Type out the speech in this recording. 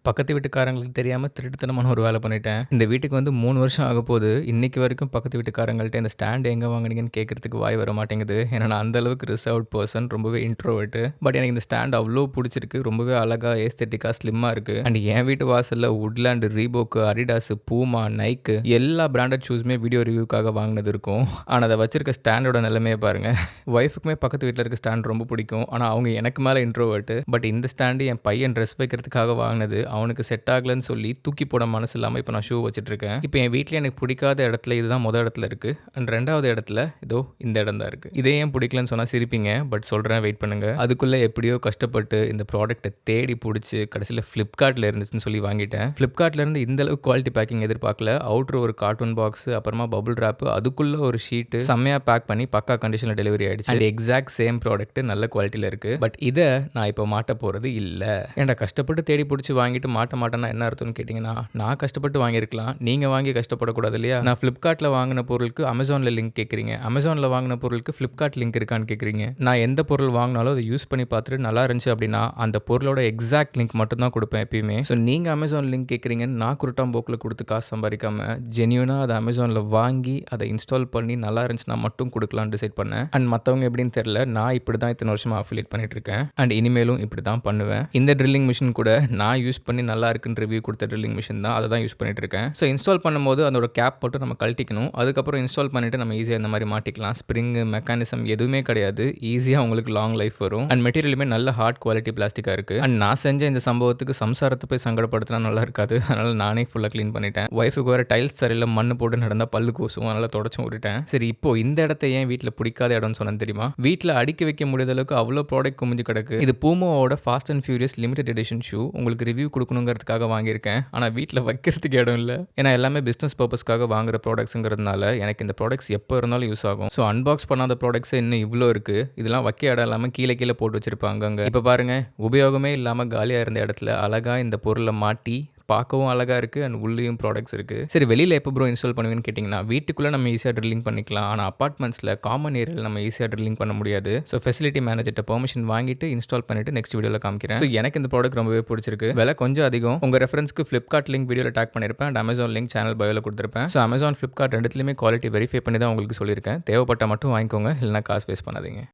பக்கத்து வீட்டுக்காரங்களுக்கு தெரியாம திருட்டுத்தனமான ஒரு வேலை பண்ணிட்டேன். இந்த வீட்டுக்கு வந்து 3 வருஷம் ஆகப்போது. இன்னைக்கு வரைக்கும் பக்கத்து வீட்டுக்காரங்கள்ட்ட இந்த ஸ்டாண்ட் எங்க வாங்குனீங்கன்னு கேட்கறதுக்கு வாய் வர மாட்டேங்குது. ஏன்னா நான் அந்த அளவுக்கு ரிசர்வ்ட் பெர்சன். ரொம்பவே இன்ட்ரோவர்ட். பட் எனக்கு இந்த ஸ்டாண்ட் அவ்ளோ புடிச்சிருக்கு. ரொம்பவே அழகா ஏஸ்தெட்டிக்கா ஸ்லிம்மா இருக்கு. அண்ட் என் வீட்டு வாசல்ல வுட்லேண்ட், ரீபோக், அடிடாஸ், பூமா, நைக் எல்லா பிராண்டட் ஷூஸுமே வீடியோ ரிவ்யூக்காக வாங்கினது இருக்கும். ஆனா அதை வச்சிருக்க ஸ்டாண்டோட நிலைமையை பாருங்க. ஒய்ஃபுக்குமே பக்கத்து வீட்டில் இருக்க ஸ்டாண்ட் ரொம்ப பிடிக்கும். ஆனால் அவங்க எனக்கு மேலே இன்ட்ரோவர்ட். பட் இந்த ஸ்டாண்டு என் பையன் ட்ரெஸ் வைக்கிறதுக்காக வாங்கினது. அவனுக்கு செட் ஆகலன்னு சொல்லி தூக்கி போட மனசு இல்லாமல் இப்போ நான் ஷூ வச்சுட்டு இருக்கேன். இப்போ என் வீட்டில் எனக்கு பிடிக்காத இடத்துல இதுதான் முதல் இடத்துல இருக்கு. அண்ட் ரெண்டாவது இடத்துல இதோ இந்த இடம் தான் இருக்கு. இதே ஏன் பிடிக்கலன்னு சொன்னால் சிரிப்பீங்க. பட் சொல்கிறேன், வெயிட் பண்ணுங்க. அதுக்குள்ளே எப்படியோ கஷ்டப்பட்டு இந்த ப்ராடக்ட்டை தேடி பிடிச்சி கடைசியில் ஃப்ளிப்கார்ட்டில் இருந்துச்சுன்னு சொல்லி வாங்கிட்டேன். ஃப்ளிப்கார்ட்ல இருந்து இந்த அளவுக்கு குவாலிட்டி பேக்கிங் எதிர்பார்க்கல. அவுட்ரு ஒரு கார்ட்டூன் பாக்ஸ், அப்புறமா பபுள் ராப், அதுக்குள்ள ஒரு ஷீட்டு செம்மையாக பேக் பண்ணி பக்கா கண்டிஷனில் டெலிவரி ஆயிடுச்சு. அண்ட் எக்ஸாக்ட் சேம் ப்ராடக்ட் நல்ல குவாலிட்டியில் இருக்கு. பட் இதை நான் இப்போ மாட்ட போகிறது இல்லை. ஏன்டா கஷ்டப்பட்டு தேடி பிடிச்சி வாங்கிட்டு மாட்ட மாட்டேன்னா என்ன அர்த்தம்னு கேட்டிங்கன்னா, நான் கஷ்டப்பட்டு வாங்கியிருக்கலாம், நீங்கள் வாங்கி கஷ்டப்படக்கூடாது இல்லையா? நான் ஃப்ளிப்கார்ட்டில் வாங்கின பொருளுக்கு அமேசானில் லிங்க் கேட்குறீங்க, அமேசானில் வாங்கின பொருளுக்கு ஃப்ளிப்கார்ட் லிங்க் இருக்கான்னு கேட்குறீங்க. நான் எந்த பொருள் வாங்கினாலும் அதை யூஸ் பண்ணி பார்த்துட்டு நல்லா இருந்துச்சு அப்படின்னா அந்த பொருளோட எக்ஸாக்ட் லிங்க் மட்டும் தான் கொடுப்பேன் எப்பயுமே. ஸோ நீங்கள் அமேசான் லிங்க் கேட்குறீங்கன்னு நான் குருட்டாம் போக்கில் கொடுத்து காசு சம்பாதிக்காமல் ஜென்யூனாக அதை அமேசானில் வாங்கி அதை இன்ஸ்டால் பண்ணி நல்லா இருந்துச்சுன்னா மட்டும் கொடுக்கலான்னு டிசைட் பண்ணேன். அண்ட் மற்றவங்க எப்படின்னு தெரியல, நான் இப்படி தான் இத்தனை வருஷமாக அஃபிலியேட் பண்ணிட்டு இருக்கேன். அண்ட் இனிமேலும் இப்படி தான் பண்ணுவேன். இந்த ட்ரில்லிங் மிஷின் கூட நான் யூஸ் பண்ணி நல்லா இருக்குன்னு ரிவ்யூ கொடுத்த ட்ரில்லிங் மிஷின் தான். அதை தான் யூஸ் பண்ணிட்டு இருக்கேன். ஸோ இன்ஸ்டால் பண்ணும்போது அதோட கேப் போட்டு நம்ம கழட்டிக்கணும். அதுக்கப்புறம் இன்ஸ்டால் பண்ணிட்டு நம்ம ஈஸியாக இந்த மாதிரி மாட்டிக்கலாம். ஸ்ப்ரிங்கு, மெக்கானிசம் எதுவுமே கிடையாது. ஈஸியாக உங்களுக்கு லாங் லைஃப் வரும். அண்ட் மெட்டீரியலுமே நல்ல ஹார்ட் குவாலிட்டி பிளாஸ்டிக்காக இருக்குது. அண்ட் நான் செஞ்ச இந்த சம்பவத்துக்கு சம்சாரத்தை போய் சங்கடப்படுத்தினா நல்லா இருக்காது. அதனால் நானே ஃபுல்லாக க்ளீன் பண்ணிட்டேன். ஒய்ஃபுக்கு வேறு டைல்ஸ் சரியில்லை, மண்ணு போட்டு நடந்தால் பல்லு கூசும். அதனால் தொடச்சும் விட்டுட்டேன். சரி, இப்போ இந்த இடத்த ஏன் வீட்டில் பிடிக்காத இடம்னு சொன்னேன் தெரியுமா? வீட்டில் அடுக்கி வைக்க முடியாத அளவுக்கு அவ்வளோ ப்ராடக்ட் குமிஞ்சு கிடக்கு. இது பூமாவோட fast and furious limited edition shoe. உங்களுக்கு ரிவ்யூ கொடுக்கணுங்கிறதுக்காக வாங்கியிருக்கேன். ஆனால் வீட்டில் வைக்கிறதுக்கு இடம் இல்லை. ஏன்னா எல்லாமே பிஸ்னஸ் பர்பஸ்க்காக வாங்குற ப்ராடக்ட்ஸுங்கிறதுனால எனக்கு இந்த ப்ராடக்ட்ஸ் எப்போ இருந்தாலும் யூஸ் ஆகும். ஸோ அன்பாக்ஸ் பண்ணாத ப்ராடக்ட்ஸ் இன்னும் இவ்வளோ இருக்குது. இதெல்லாம் வைக்க இடம் இல்லாமல் கீழே கீழே போட்டு வச்சிருப்பாங்க அங்கே. இப்போ பாருங்க, உபயோகமே இல்லாமல் காலியாக இருந்த இடத்துல அழகாக இந்த பொருளை மாட்டி பார்க்கவும் அழகாக இருக்குது. அண்ட் உள்ளேயும் ப்ராடக்ட்ஸ் இருக்குது. சரி, வெளியில் எப்போ ப்ரோ இன்ஸ்டால் பண்ணுவேன்னு கேட்டிங்கன்னா, வீட்டுக்குள்ளே நம்ம ஈஸியாக ட்ரில்லிங் பண்ணிக்கலாம். ஆனால் அப்பார்ட்மெண்ட்ஸில் காமன் ஏரியாவில் நம்ம ஈஸியாக ட்ரில்லிங் பண்ண முடியாது. ஸோ ஃபெசிலிட்டி மேனேஜர்கிட்ட பெர்மிஷன் வாங்கிட்டு இன்ஸ்டால் பண்ணிட்டு நெக்ஸ்ட் வீடியோவில் காமிக்கிறேன். ஸோ எனக்கு இந்த ப்ராடக்ட் ரொம்பவே பிடிச்சிருக்கு. விலை கொஞ்சம் அதிகம். உங்கள் ரெஃபரன்ஸ்க்கு ஃப்ளிப்கார்ட் லிங்க் வீடியோவில் டேக் பண்ணியிருப்பேன். அண்ட் அமேசான் லிங்க் சேனல் பயோவில் கொடுத்துருப்பேன். ஸோ அமேசான், ஃப்ளிப்கார்ட் ரெண்டுத்துலையுமே குவாலிட்டி வெரிஃபை பண்ணி தான் உங்களுக்கு சொல்லியிருக்கேன். தேவைப்பட்டால் மட்டும் வாங்கிக்கோங்க, இல்லைனா காசு வேஸ்ட் பண்ணாதீங்க.